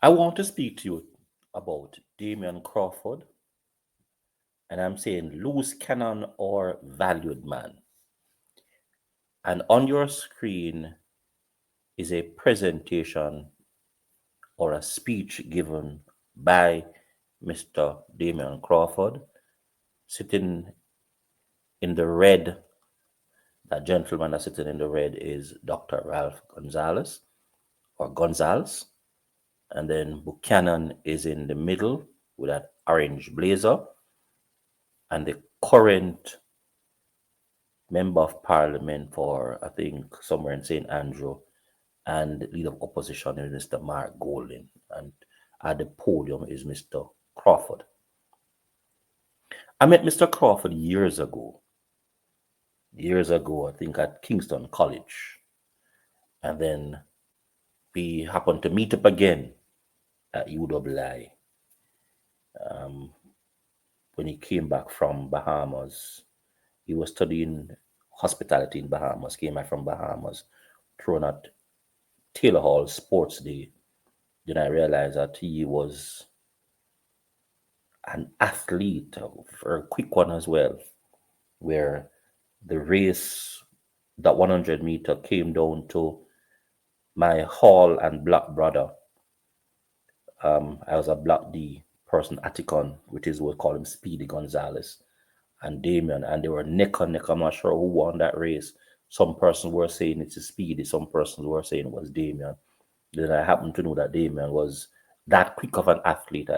I want to speak to you about Damion Crawford, and I'm saying loose cannon or valued man. And on your screen is a presentation or a speech given by Mr. Damion Crawford, sitting in the red. That gentleman that's sitting in the red is Dr. Ralph Gonzalez or Gonzalez. And then Buchanan is in the middle with that orange blazer. And the current member of parliament for, I think, somewhere in St. Andrew, and the leader of opposition is Mr. Mark Golding. And at the podium is Mr. Crawford. I met Mr. Crawford years ago, I think at Kingston College. And then we happened to meet up again at UWI when he came back from Bahamas. He was studying hospitality in Bahamas, came back from Bahamas, thrown at Taylor Hall Sports Day. Then I realized that he was an athlete, a quick one as well, where the race, that 100-meter, came down to my Hall and Black brother. I was a Black D person, Atticon, which is what we call him Speedy Gonzalez, and Damion, and they were neck and neck. I'm not sure who won that race. Some persons were saying it's a Speedy, some persons were saying it was Damion. Then I happened to know that Damion was that quick of an athlete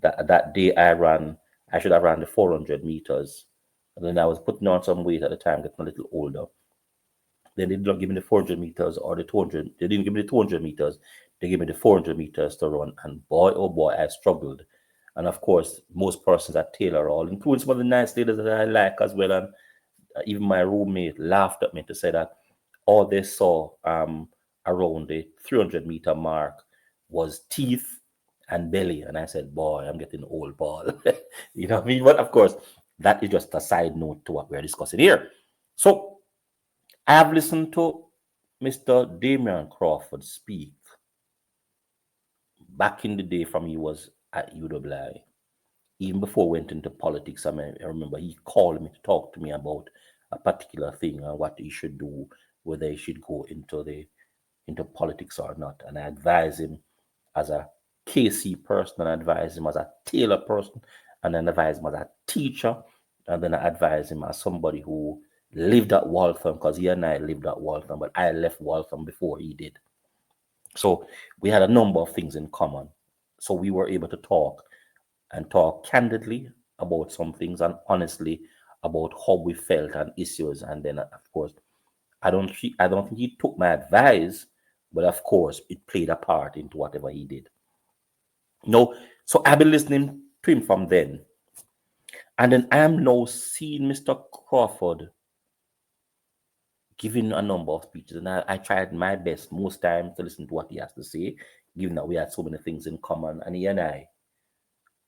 that day I should have ran the 400 meters. And then I was putting on some weight at the time, getting a little older. Then they did not give me the 400 meters or the 200. They didn't give me the 200 meters. They gave me the 400 meters to run. And boy, oh boy, I struggled. And of course, most persons at Taylor Hall, including some of the nice ladies that I like as well, and even my roommate laughed at me to say that all they saw around the 300-meter mark was teeth and belly. And I said, boy, I'm getting old, Paul. You know what I mean? But of course, that is just a side note to what we're discussing here. So I have listened to Mr. Damion Crawford speak back in the day from he was at UWI. Even before I went into politics, I remember he called me to talk to me about a particular thing and what he should do, whether he should go into politics or not. And I advised him as a KC person, and I advised him as a Taylor person, and then I advised him as a teacher, and then I advised him as somebody who lived at Waltham, because he and I lived at Waltham, but I left Waltham before he did. So we had a number of things in common. So we were able to talk candidly about some things and honestly about how we felt and issues. And then, of course, I don't think he took my advice, but of course, it played a part into whatever he did. No, so I've been listening to him from then. And then I am now seeing Mr. Crawford giving a number of speeches. And I tried my best most times to listen to what he has to say, given that we had so many things in common. And he and I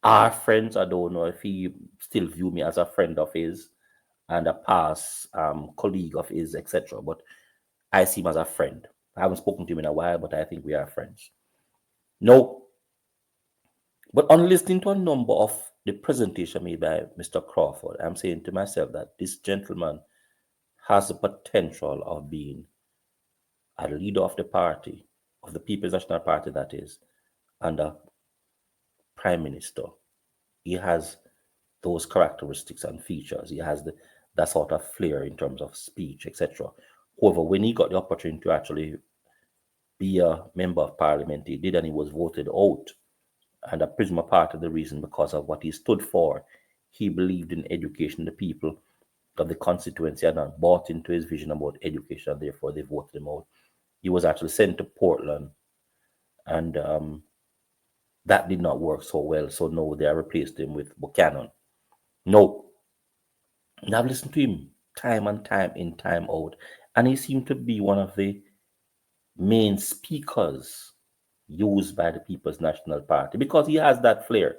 are friends. I don't know if he still view me as a friend of his and a past colleague of his, etc. But I see him as a friend. I haven't spoken to him in a while, but I think we are friends. No. But on listening to a number of the presentation made by Mr. Crawford, I'm saying to myself that this gentleman has the potential of being a leader of the party, of the People's National Party, that is, and a prime minister. He has those characteristics and features. He has that sort of flair in terms of speech, etc. However, when he got the opportunity to actually be a member of parliament, he did, and he was voted out. And I presume a part of the reason because of what he stood for. He believed in education. The people of the constituency had not bought into his vision about education, and therefore they voted him out. He was actually sent to Portland, and that did not work so well. So no, they replaced him with Buchanan. No. And I've listened to him time and time in, time out, and he seemed to be one of the main speakers used by the People's National Party, because he has that flair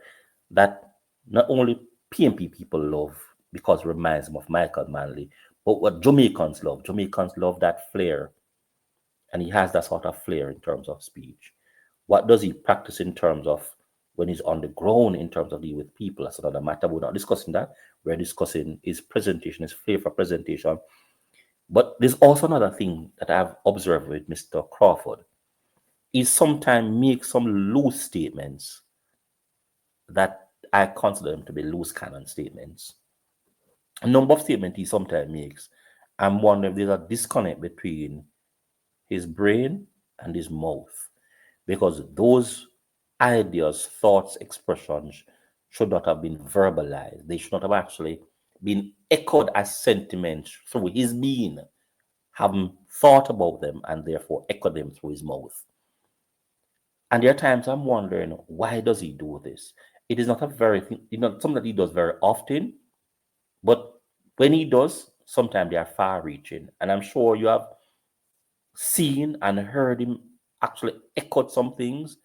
that not only PNP people love, because it reminds them of Michael Manley, but what Jamaicans love. Jamaicans love that flair, and he has that sort of flair in terms of speech. What does he practice in terms of when he's on the ground in terms of dealing with people? That's another matter. We're not discussing that. We're discussing his presentation, his flavor presentation. But there's also another thing that I've observed with Mr. Crawford. He sometimes makes some loose statements that I consider them to be loose cannon statements. A number of statements he sometimes makes. I'm wondering if there's a disconnect between his brain and his mouth, because those ideas, thoughts, expressions should not have been verbalized. They should not have actually been echoed as sentiments through his being, having thought about them and therefore echoed them through his mouth. And there are times I'm wondering, why does he do this? It is not a very thing, something that he does very often, but when he does, sometimes they are far reaching. And I'm sure you have seen and heard him actually echo some things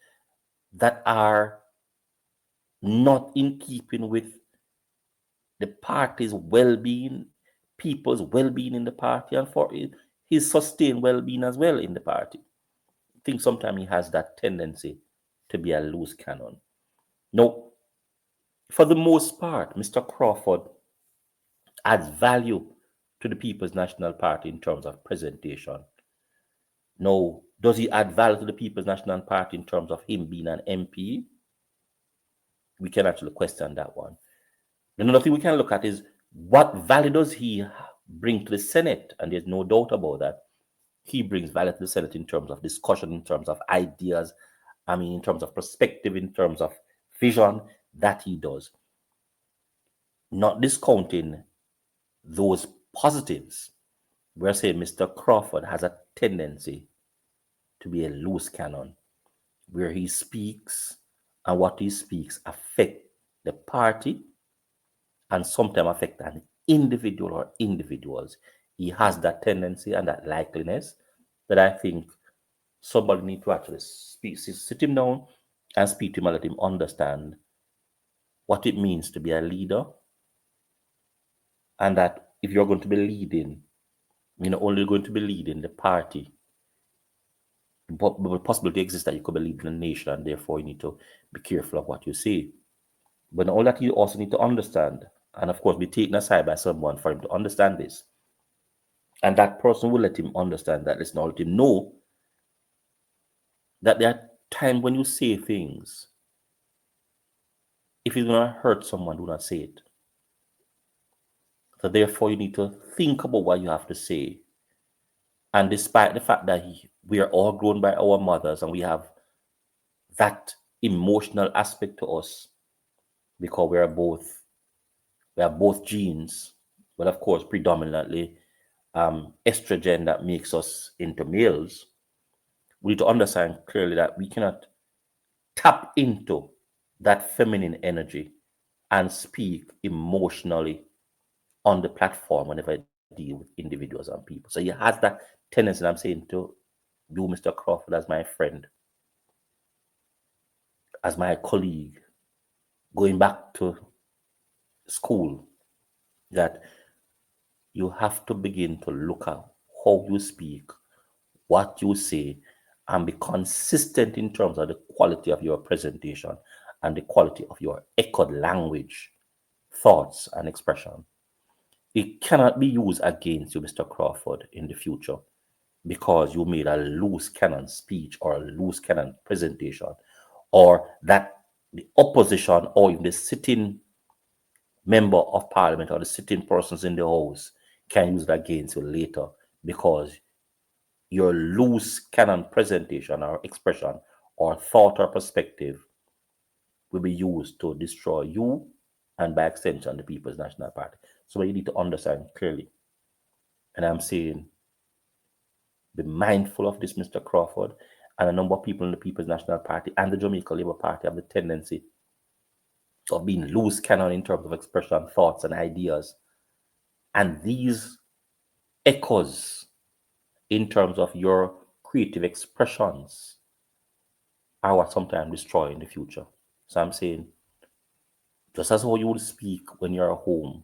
that are not in keeping with the party's well-being, people's well-being in the party, and for his sustained well-being as well in the party. I think sometimes he has that tendency to be a loose cannon. No, for the most part, Mr. Crawford adds value to the People's National Party in terms of presentation. Now, does he add value to the People's National Party in terms of him being an MP? We can actually question that one. Another thing we can look at is what value does he bring to the Senate? And there's no doubt about that. He brings value to the Senate in terms of discussion, in terms of ideas, in terms of perspective, in terms of vision, that he does. Not discounting those positives. We're saying Mr. Crawford has a tendency to be a loose cannon, where he speaks and what he speaks affect the party and sometimes affect an individual or individuals. He has that tendency and that likeliness that I think somebody need to actually sit him down and speak to him and let him understand what it means to be a leader, and that if you're going to be leading, you're not only going to be leading the party, but the possibility exists that you could be leading a nation, and therefore you need to be careful of what you say. But all that you also need to understand, and of course be taken aside by someone for him to understand this, and that person will let him understand that, listen, let him know that there are times when you say things, if it's going to hurt someone, do not say it. So therefore you need to think about what you have to say. And despite the fact that we are all grown by our mothers and we have that emotional aspect to us, because we have both genes, but of course predominantly estrogen that makes us into males. We need to understand clearly that we cannot tap into that feminine energy and speak emotionally on the platform whenever I deal with individuals and people. So he has that tendency, and I'm saying to you, Mr. Crawford, as my friend, as my colleague, going back to school, that you have to begin to look at how you speak, what you say, and be consistent in terms of the quality of your presentation and the quality of your echoed language, thoughts, and expression. It cannot be used against you, Mr. Crawford, in the future because you made a loose cannon speech or a loose cannon presentation, or that the opposition or even the sitting member of parliament or the sitting persons in the house can use it against you later because your loose cannon presentation or expression or thought or perspective will be used to destroy you and by extension the People's National Party. So you need to understand clearly. And I'm saying, be mindful of this, Mr. Crawford, and a number of people in the People's National Party and the Jamaica Labour Party have the tendency of being loose cannon in terms of expression, thoughts, and ideas. And these echoes in terms of your creative expressions are what sometimes destroy in the future. So I'm saying, just as how you would speak when you're at home,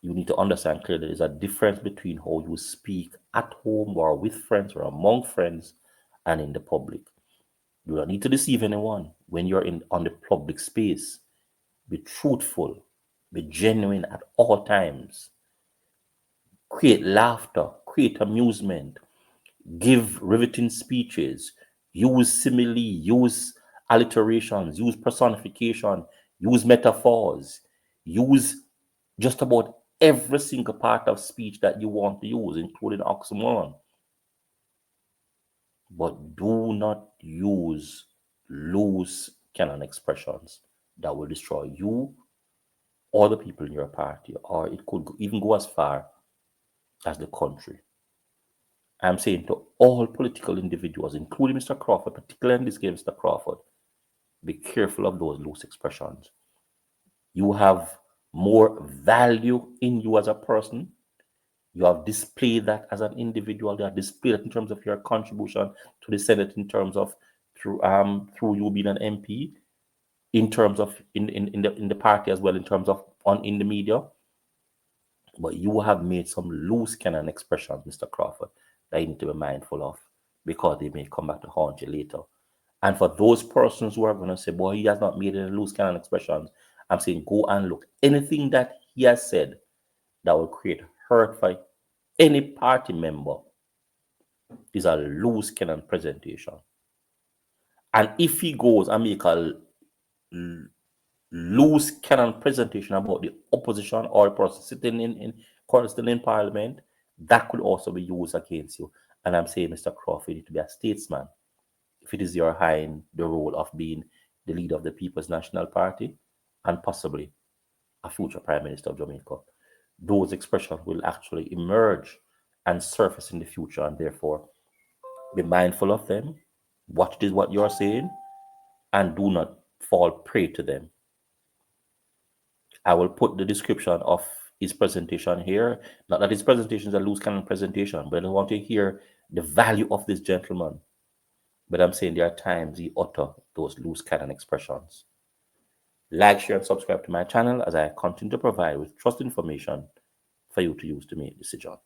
you need to understand clearly there's a difference between how you speak at home or with friends or among friends and in the public. You don't need to deceive anyone when you're in on the public space. Be truthful, be genuine at all times. Create laughter, create amusement, give riveting speeches, use simile, use alliterations, use personification, use metaphors, use just about every single part of speech that you want to use, including oxymoron. But do not use loose canon expressions that will destroy you or the people in your party, or it could even go as far as the country. I'm saying to all political individuals, including Mr. Crawford, particularly in this case, Mr. Crawford, be careful of those loose expressions. You have more value in you as a person. You have displayed that as an individual. You have displayed it in terms of your contribution to the Senate, in terms of through you being an MP, in terms of in the party as well, in terms of on in the media. But you have made some loose cannon expressions, Mr. Crawford, that you need to be mindful of, because they may come back to haunt you later. And for those persons who are going to say, boy, he has not made any loose cannon expressions, I'm saying go and look. Anything that he has said that will create hurt for any party member is a loose cannon presentation. And if he goes and make a loose cannon presentation about the opposition or a person sitting in parliament, that could also be used against you. And I'm saying, Mr. Crawford, you need to be a statesman. If it is your high in the role of being the leader of the People's National Party and possibly a future Prime Minister of Jamaica, those expressions will actually emerge and surface in the future, and therefore be mindful of them. What it is what you're saying, and do not fall prey to them. I will put the description of his presentation here. Not that his presentation is a loose cannon presentation, but I want to hear the value of this gentleman. But I'm saying there are times he utter those loose cannon expressions. Like, share, and subscribe to my channel as I continue to provide with trust information for you to use to make decisions.